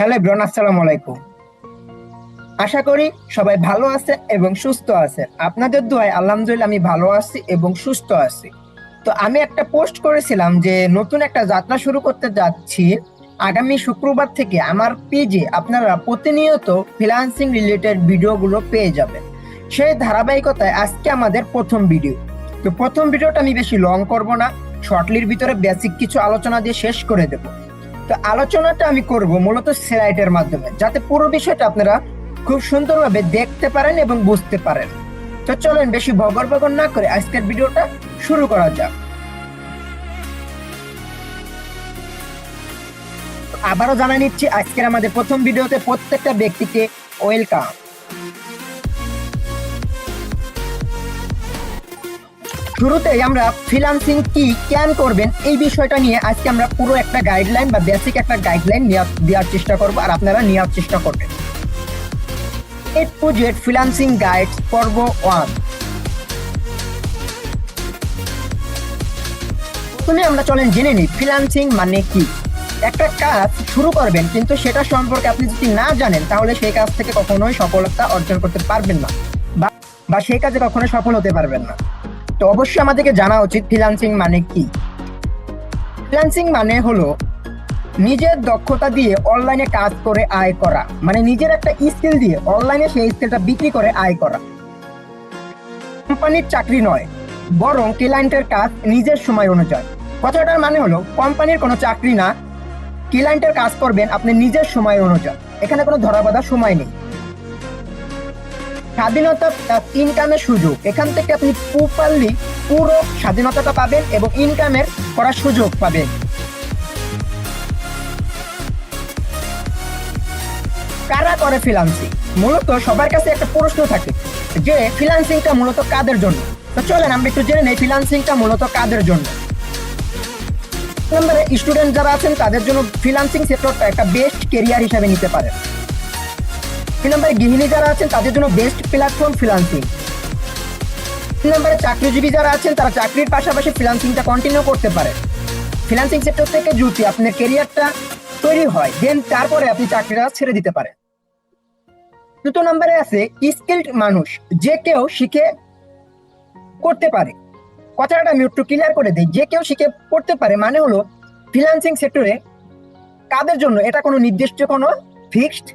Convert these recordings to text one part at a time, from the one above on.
Hello everyone, আসসালামু আলাইকুম। আশা করি সবাই ভালো আছে এবং সুস্থ আছে। আপনাদের দোয়ায় আলহামদুলিল্লাহ আমি ভালো আছি এবং সুস্থ আছি। তো আমি একটা পোস্ট করেছিলাম যে নতুন একটা যাত্রা শুরু করতে যাচ্ছি। আগামী শুক্রবার থেকে আমার পেজে আপনারা প্রতিনিয়ত ফ্রিল্যান্সিং রিলেটেড ভিডিওগুলো পেয়ে যাবেন। সেই ধারাবাহিকতায় আজকে আমাদের প্রথম ভিডিও। তো প্রথম ভিডিওটা আমি বেশি লং করব না, শর্টলির ভিতরে বেসিক কিছু আলোচনা দিয়ে শেষ করে দেব। তো আলোচনাটা আমি করব মূলত স্লাইডের মাধ্যমে, যাতে পুরো বিষয়টা আপনারা খুব সুন্দরভাবে দেখতে পারেন এবং বুঝতে পারেন। তো চলেন বেশি বগর বগর না করে আজকের ভিডিওটা শুরু করা যাক। আবারও জানাই নিচ্ছি, আজকের আমাদের প্রথম ভিডিওতে প্রত্যেকটা ব্যক্তিকে ওয়েলকাম। শুরুতেই আমরা ফ্রিল্যান্সিং কি কেন করবেন এই বিষয়টা নিয়ে আজকে আমরা পুরো একটা গাইডলাইন বা বেসিক একটা গাইডলাইন দেওয়ার চেষ্টা করব, আর আপনারা নেওয়ার চেষ্টা করবেন। A to Z freelancing guide পর্ব 1। প্রথমে আমরা চলেন জেনে নিই ফ্রিল্যান্সিং মানে কি। একটা কাজ শুরু করবেন, কিন্তু সেটা সম্পর্কে আপনি যদি না জানেন তাহলে সেই কাজ থেকে কখনোই সফলতা অর্জন করতে পারবেন না, বা সেই কাজে কখনোই সফল হতে পারবেন না। তো অবশ্যই আমাদেরকে জানা উচিত ফ্রিল্যান্সিং মানে কি। ফ্রিল্যান্সিং মানে হলো নিজের দক্ষতা দিয়ে অনলাইনে কাজ করে আয় করা, মানে নিজের একটা স্কিল দিয়ে অনলাইনে সেই স্কিলটা বিক্রি করে আয় করা। কোম্পানির চাকরি নয়, বরং ক্লায়েন্টের কাজ নিজের সময় অনুযায়ী। কথাটার মানে হলো কোম্পানির কোনো চাকরি না, ক্লায়েন্টের কাজ করবেন আপনি নিজের সময় অনুযায়ী। এখানে কোনো ধরাবাঁধা সময় নেই। স্বাধীনতা ইনকামের সুযোগ, এখান থেকে আপনি পুরো স্বাধীনতাটা পাবেন এবং ইনকামের করার সুযোগ পাবেন। কারা করে ফ্রিল্যান্সিং? মূলত সবার কাছে একটা প্রশ্ন থাকে যে ফ্রিল্যান্সিংটা মূলত কাদের জন্য। তো চলেন আমরা একটু জেনে নেই ফ্রিল্যান্সিংটা মূলত কাদের জন্য। নম্বরে স্টুডেন্ট যারা আছেন তাদের জন্য ফ্রিল্যান্সিং সেক্টরটা একটা বেস্ট কেরিয়ার হিসেবে নিতে পারেন। 3 নম্বরে গৃহিণী যারা আছেন তাদের জন্য বেস্ট প্ল্যাটফর্ম ফ্রিল্যান্সিং। 3 নম্বরে চাকরিজীবী যারা আছেন তারা চাকরির পাশাপাশি ফ্রিল্যান্সিংটা কন্টিনিউ করতে পারেন। ফ্রিল্যান্সিং সেক্টর থেকে যদি আপনার কেরিয়ারটা তৈরি হয়, দেন তারপরে আপনি চাকরিটা ছেড়ে দিতে পারেন। 2 নম্বরে আছে স্কিলড মানুষ, যে কেউ শিখে করতে পারে। কথাটা আমি একটু ক্লিয়ার করে দিই, যে কেউ শিখে করতে পারে মানে হলো ফ্রিল্যান্সিং সেক্টরে কাদের জন্য এটা কোনো নির্দিষ্ট কোনো ফিক্সড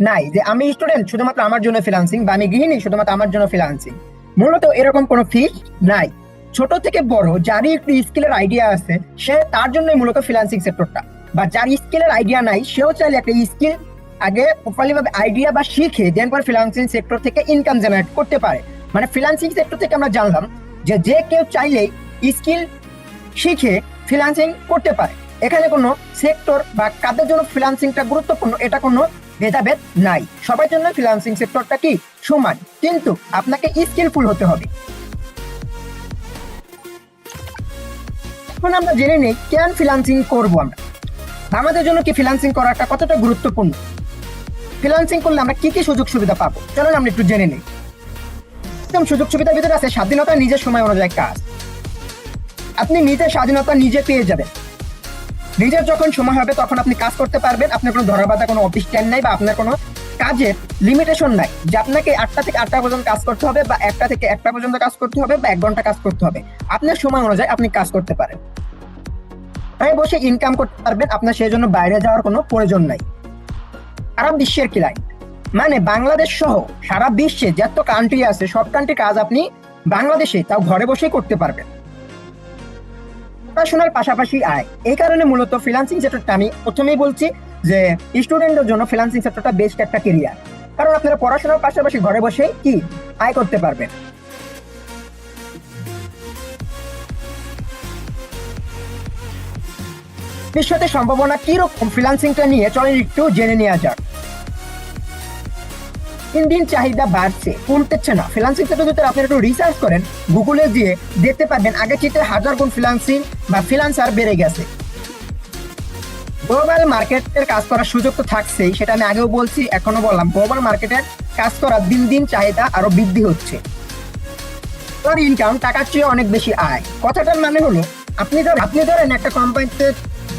নাই যে আমি স্টুডেন্ট শুধুমাত্র আমার জন্য ফ্রিল্যান্সিং, বা আমি গৃহিণী শুধুমাত্র আমার জন্য ফ্রিল্যান্সিং। মূলত এরকম কোনো ফিক্সড নাই। ছোট থেকে বড় যারই একটু স্কিলের আইডিয়া আছে সে তার জন্যই মূলত ফ্রিল্যান্সিং সেক্টরটা, বা যার স্কিলের আইডিয়া নাই সেও চাইলে একটা স্কিল আগে প্রপারলি ভাবে আইডিয়া বা শিখে দেন পর ফ্রিল্যান্সিং সেক্টর থেকে ইনকাম জেনারেট করতে পারে। মানে ফ্রিল্যান্সিং সেক্টর থেকে আমরা জানলাম যে কেউ চাইলেই স্কিল শিখে ফ্রিল্যান্সিং করতে পারে। এখানে কোনো সেক্টর বা কাদের জন্য ফ্রিল্যান্সিংটা গুরুত্বপূর্ণ এটা কোনো ভেদাভেদ নাই, সবার জন্য ফ্রিল্যান্সিং সেক্টরটা কি সমান, কিন্তু আপনাকে স্কিলফুল হতে হবে। এখন আমরা জেনে নেই কেন ফ্রিল্যান্সিং করবো আমরা, আমাদের জন্য কি ফ্রিল্যান্সিং করাটা কতটা গুরুত্বপূর্ণ, ফ্রিল্যান্সিং করলে আমরা কি কি সুযোগ সুবিধা পাবো চলুন আমরা একটু জেনে নেই। সুযোগ সুবিধার ভিতরে আছে স্বাধীনতা, নিজের সময় অনুযায়ী কাজ। আপনি নিজের স্বাধীনতা নিজে পেয়ে যাবেন। নিজের যখন সময় হবে তখন আপনি কাজ করতে পারবেন। আপনার কোনো ধরাবাঁধা কোনো অফিস টাইম নাই, বা আপনার কোনো কাজের লিমিটেশন নাই যে আপনাকে 8টা থেকে 8টা পর্যন্ত কাজ করতে হবে, বা 1টা থেকে 1টা পর্যন্ত কাজ করতে হবে, বা 1 ঘন্টা কাজ করতে হবে। আপনার সময় অনুযায়ী আপনি কাজ করতে পারেন, তাই বসে ইনকাম করতে পারবেন। আপনার সেই জন্য বাইরে যাওয়ার কোনো প্রয়োজন নাই। সারা বিশ্বের ক্লায়েন্ট, মানে বাংলাদেশ সহ সারা বিশ্বে যত কান্ট্রি আছে সব কান্ট্রি কাজ আপনি বাংলাদেশে তাও ঘরে বসেই করতে পারবেন। পড়াশোনার পাশাপাশি আয়, এই কারণে মূলত ফ্রিল্যান্সিং সেক্টরটা আমি প্রথমেই বলছি যে স্টুডেন্টের জন্য ফ্রিল্যান্সিং সেক্টরটা বেস্ট একটা কেরিয়ার, কারণ আপনারা পড়াশোনার পাশাপাশি ঘরে বসেই কি আয় করতে পারবেন। ভবিষ্যতে সম্ভাবনা কিরকম ফ্রিল্যান্সিংটা নিয়ে চলেন একটু জেনে নেওয়া যাক। দিন দিন চাহিদা বাড়ছে, কমতেছে না। ফ্রিল্যান্সিং সেক্টর যদি আপনি একটু রিসার্চ করেন গুগলে গিয়ে দেখতে পারবেন আগে থেকে 1000 গুণ ফ্রিল্যান্সিং বা ফ্রিল্যান্সার বেড়ে গেছে। গ্লোবাল মার্কেটের কাজ করার সুযোগ তো থাকছেই, সেটা আমি আগেও বলছি এখনো বললাম। গ্লোবাল মার্কেটের কাজ করার দিন দিন চাহিদা আরো বৃদ্ধি হচ্ছে। ইনকাম টাকার চেয়ে অনেক বেশি আয়। কথাটার মানে হলো আপনি ধরেন একটা কোম্পানিতে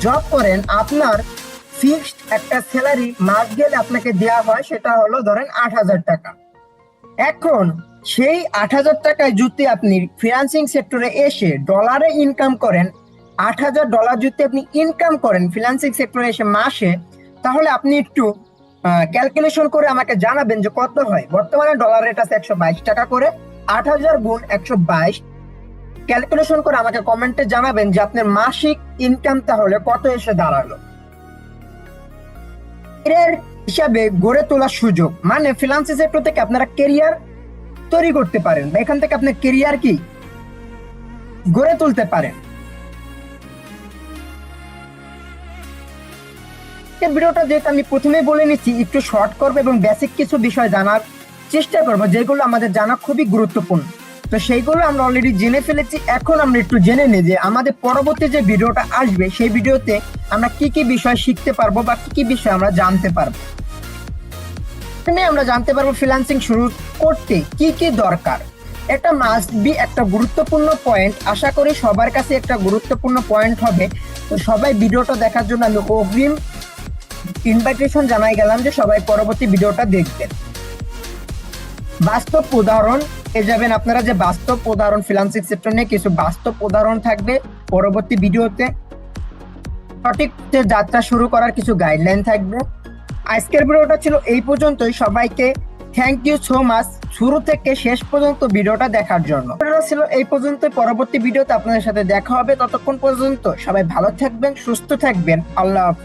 জব করেন, আপনার ফিক্সড একটা স্যালারি মাস গেলে আপনাকে দেওয়া হয়, সেটা হলো ধরেন 8,000 টাকা। এখন সেই 8,000 টাকায় যদি আপনি ফ্রিল্যান্সিং সেক্টরে এসে ডলারে ইনকাম করেন, $8,000 যদি আপনি ইনকাম করেন ফ্রিল্যান্সিং সেক্টরে এসে মাসে, তাহলে আপনি একটু ক্যালকুলেশন করে আমাকে জানাবেন যে কত হয়। বর্তমানে ডলার রেট আছে 122 টাকা করে। 8,000 গুণ 122 ক্যালকুলেশন করে আমাকে কমেন্টে জানাবেন যে আপনার মাসিক ইনকাম তাহলে কত এসে দাঁড়ালো। এর হিসাবে গড়ে তোলার সুযোগ, মানে ফ্রিল্যান্সিং সেক্টর থেকে আপনারা কেরিয়ার তৈরি করতে পারেন বা এখান থেকে আপনার কেরিয়ার কি গড়ে তুলতে পারেন। এই ভিডিওটা যেটা আমি প্রথমে বলে নিচ্ছি, একটু শর্ট করবো এবং বেসিক কিছু বিষয় জানার চেষ্টা করবো যেগুলো আমাদের জানা খুবই গুরুত্বপূর্ণ। তো সেইগুলো আমরা অলরেডি জেনে ফেলেছি। এখন আমরা একটু জেনে নিই যে আমাদের পরবর্তী যে ভিডিওটা আসবে সেই ভিডিওতে আমরা কি কি বিষয় শিখতে পারবো বা কি কি বিষয় আমরা জানতে পারবো। এখানে আমরা জানতে পারবো ফ্রিল্যান্সিং শুরু করতে কি কি দরকার। এটা মাস্ট বি একটা গুরুত্বপূর্ণ পয়েন্ট, আশা করি সবার কাছে একটা গুরুত্বপূর্ণ পয়েন্ট হবে। তো সবাই ভিডিওটা দেখার জন্য আমি অগ্রিম ইনভাইটেশন জানাই গেলাম যে সবাই পরবর্তী ভিডিওটা দেখবেন। বাস্তব উদাহরণ পেয়ে যাবেন আপনারা, যে বাস্তব উদাহরণ ফ্রিল্যান্সিং সেক্টর নিয়ে কিছু বাস্তব উদাহরণ থাকবে পরবর্তী ভিডিওতে। সঠিক যে যাত্রা শুরু করার কিছু গাইডলাইন থাকবে। আজকের ভিডিওটা ছিল এই পর্যন্তই। সবাইকে থ্যাংক ইউ সো মাচ শুরু থেকে শেষ পর্যন্ত ভিডিওটা দেখার জন্য। ছিল এই পর্যন্ত, পরবর্তী ভিডিওতে আপনাদের সাথে দেখা হবে। ততক্ষণ পর্যন্ত সবাই ভালো থাকবেন, সুস্থ থাকবেন। আল্লাহ হাফেজ।